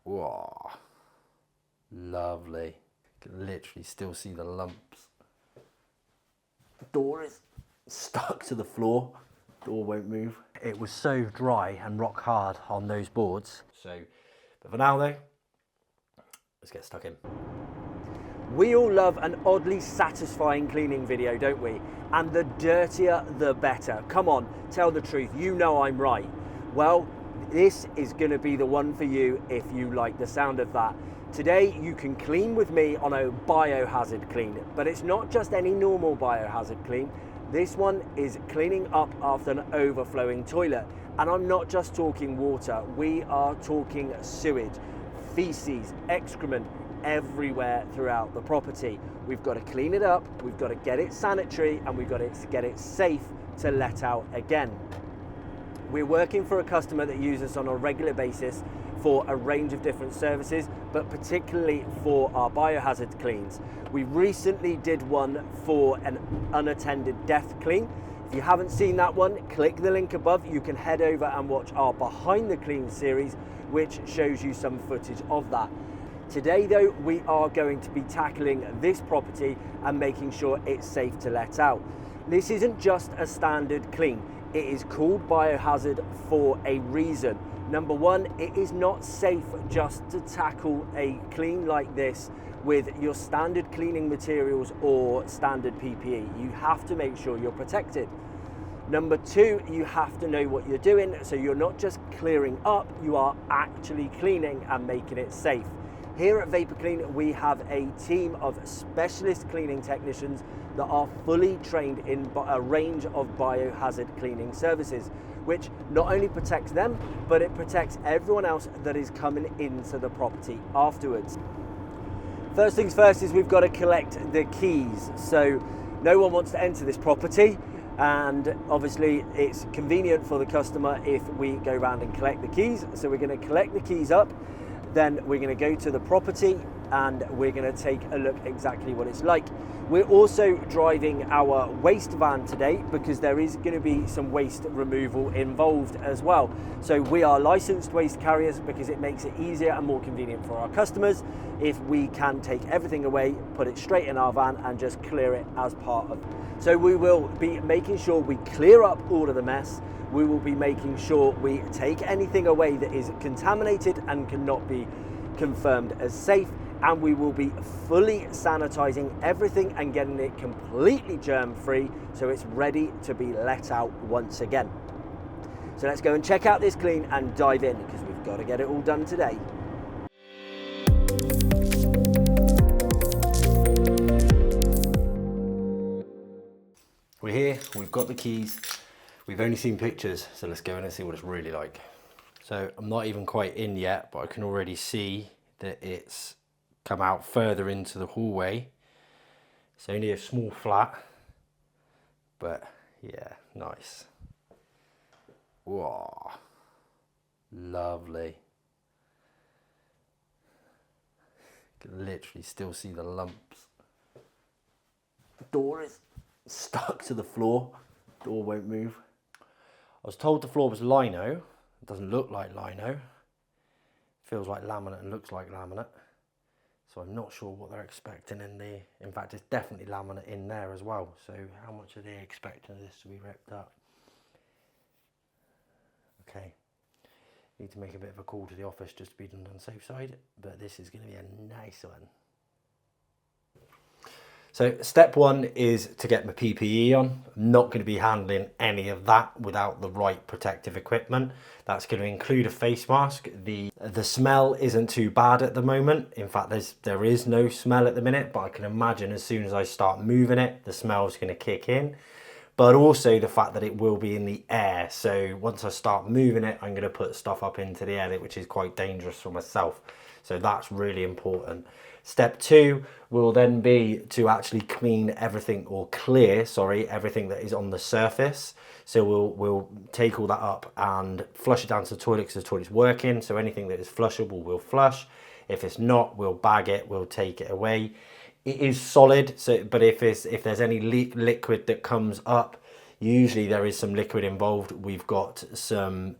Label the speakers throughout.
Speaker 1: Whoa, lovely. You can literally still see the lumps. The door is stuck to the floor. Door won't move. It was so dry and rock hard on those boards. But for now though, let's get stuck in. We all love an oddly satisfying cleaning video, don't we? And the dirtier, the better. Come on, tell the truth. You know I'm right. Well, this is going to be the one for you if you like the sound of that. Today, you can clean with me on a biohazard clean, but it's not just any normal biohazard clean. This one is cleaning up after an overflowing toilet. And I'm not just talking water. We are talking sewage, feces, excrement, everywhere throughout the property. We've got to clean it up, we've got to get it sanitary, and we've got to get it safe to let out again. We're working for a customer that uses us on a regular basis for a range of different services, but particularly for our biohazard cleans. We recently did one for an unattended death clean. If you haven't seen that one, click the link above. You can head over and watch our Behind the Clean series, which shows you some footage of that. Today though, we are going to be tackling this property and making sure it's safe to let out. This isn't just a standard clean. It is called biohazard for a reason. Number one, it is not safe just to tackle a clean like this with your standard cleaning materials or standard PPE. You have to make sure you're protected. Number two, you have to know what you're doing, so you're not just clearing up, you are actually cleaning and making it safe. Here at Vapor Clean, we have a team of specialist cleaning technicians that are fully trained in a range of biohazard cleaning services, which not only protects them, but it protects everyone else that is coming into the property afterwards. First things first is we've got to collect the keys. So no one wants to enter this property, and obviously it's convenient for the customer if we go around and collect the keys. So we're going to collect the keys up. Then we're going to go to the property and we're going to take a look exactly what it's like. We're also driving our waste van today because there is going to be some waste removal involved as well. So we are licensed waste carriers because it makes it easier and more convenient for our customers if we can take everything away, put it straight in our van and just clear it as part of. So we will be making sure we clear up all of the mess. We will be making sure we take anything away that is contaminated and cannot be confirmed as safe, and we will be fully sanitizing everything and getting it completely germ-free so it's ready to be let out once again. So let's go and check out this clean and dive in because we've got to get it all done today. We're here, we've got the keys. We've only seen pictures, so let's go in and see what it's really like. So I'm not even quite in yet, but I can already see that it's come out further into the hallway. It's only a small flat, but yeah, nice. Whoa, lovely. You can literally still see the lumps. The door is stuck to the floor. Door won't move. I was told the floor was lino. It doesn't look like lino. Feels like laminate and looks like laminate. So I'm not sure what they're expecting in the... In fact, it's definitely laminate in there as well. So how much are they expecting this to be ripped up? Okay. Need to make a bit of a call to the office just to be on the safe side. But this is going to be a nice one. So step one is to get my PPE on. I'm not going to be handling any of that without the right protective equipment. That's going to include a face mask. The smell isn't too bad at the moment. In fact, there is no smell at the minute, but I can imagine as soon as I start moving it, the smell is going to kick in. But also the fact that it will be in the air. So once I start moving it, I'm going to put stuff up into the air, which is quite dangerous for myself. So that's really important. Step two will then be to actually clean everything, or clear, sorry, everything that is on the surface. So we'll take all that up and flush it down to the toilet because the toilet's working. So anything that is flushable, we'll flush. If it's not, we'll bag it, we'll take it away. It is solid, so but if there's any liquid that comes up, usually there is some liquid involved. We've got some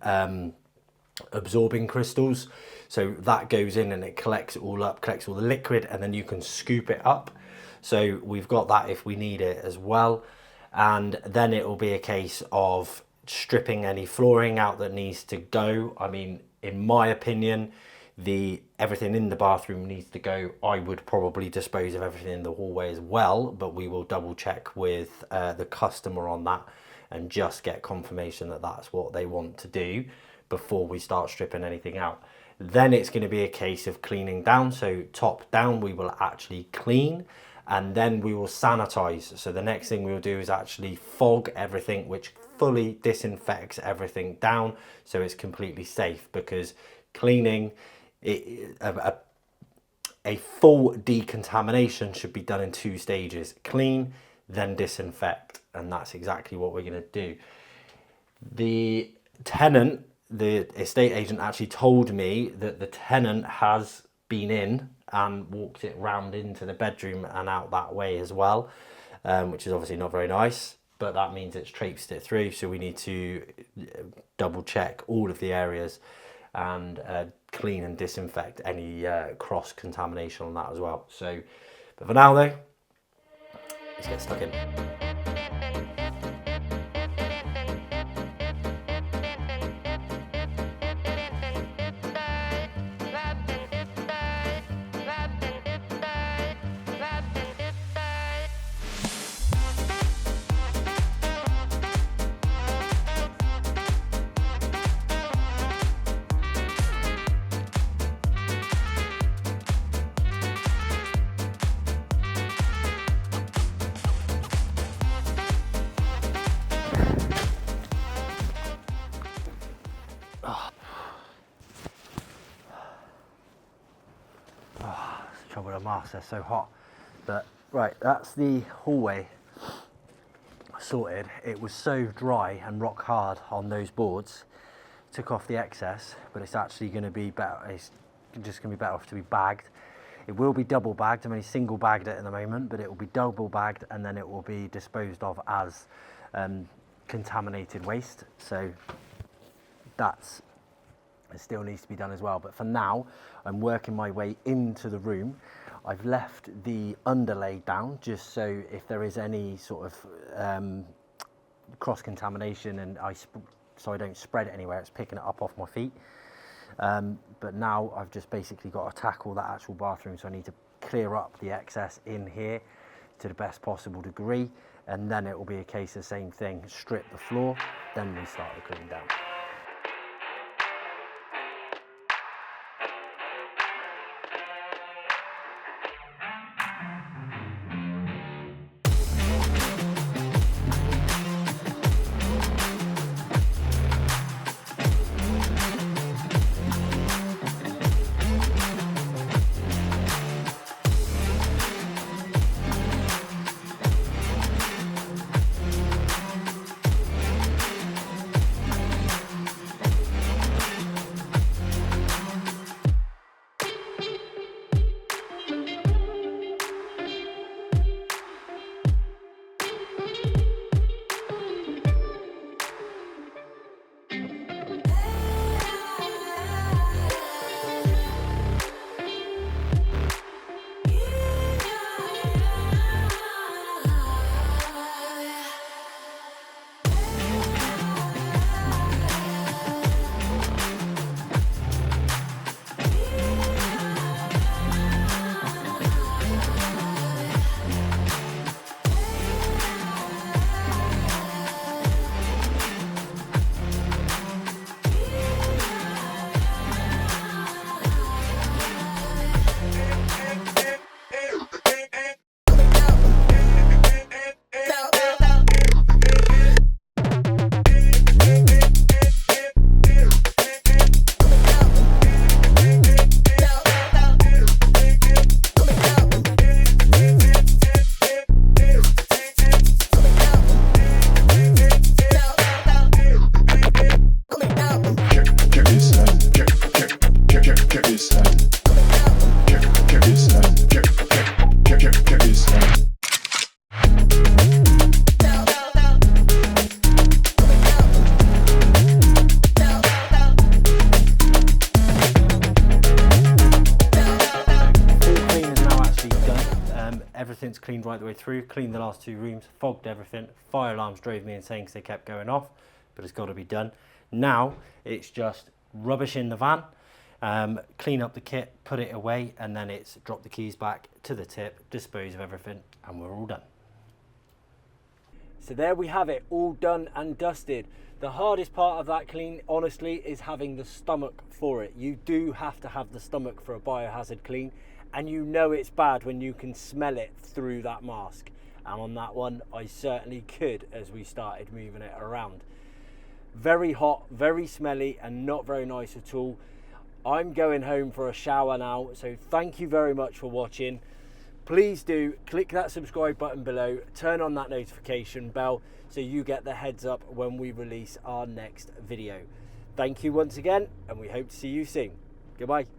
Speaker 1: absorbing crystals. So that goes in and it collects it all up, collects all the liquid, and then you can scoop it up. So we've got that if we need it as well. And then it will be a case of stripping any flooring out that needs to go. I mean, in my opinion, everything in the bathroom needs to go. I would probably dispose of everything in the hallway as well, but we will double check with the customer on that and just get confirmation that that's what they want to do before we start stripping anything out. Then it's going to be a case of cleaning down. So top down, we will actually clean, and then we will sanitize. So the next thing we'll do is actually fog everything, which fully disinfects everything down, so it's completely safe. Because cleaning, a full decontamination should be done in 2 stages: clean, then disinfect, and that's exactly what we're going to do. The tenant, the estate agent, actually told me that the tenant has been in and walked it round into the bedroom and out that way as well, which is obviously not very nice, but that means it's traipsed it through. So we need to double check all of the areas and clean and disinfect any cross contamination on that as well. So, but for now though, let's get stuck in. Trouble with the mask, they're so hot. But right, that's the hallway sorted. It was so dry and rock hard on those boards. Took off the excess, but it's actually going to be better. It's just going to be better off to be bagged. It will be double bagged. I'm only single bagged it at the moment, but it will be double bagged, and then it will be disposed of as contaminated waste. So it still needs to be done as well. But for now, I'm working my way into the room. I've left the underlay down just so if there is any sort of cross contamination and so I don't spread it anywhere, it's picking it up off my feet. But now I've just basically got to tackle that actual bathroom. So I need to clear up the excess in here to the best possible degree. And then it will be a case of the same thing, strip the floor, then we start the clean down. everything's cleaned right the way through. Cleaned the last 2 rooms, fogged everything. Fire alarms drove me insane because they kept going off, but it's got to be done. Now it's just rubbish in the van, clean up the kit, put it away, and then it's drop the keys back to the tip, dispose of everything, and we're all done. So there we have it, all done and dusted. The hardest part of that clean, honestly, is having the stomach for it. You do have to have the stomach for a biohazard clean, and you know it's bad when you can smell it through that mask. And on that one, I certainly could as we started moving it around. Very hot, very smelly, and not very nice at all. I'm going home for a shower now, so thank you very much for watching. Please do click that subscribe button below, turn on that notification bell so you get the heads up when we release our next video. Thank you once again, and we hope to see you soon. Goodbye.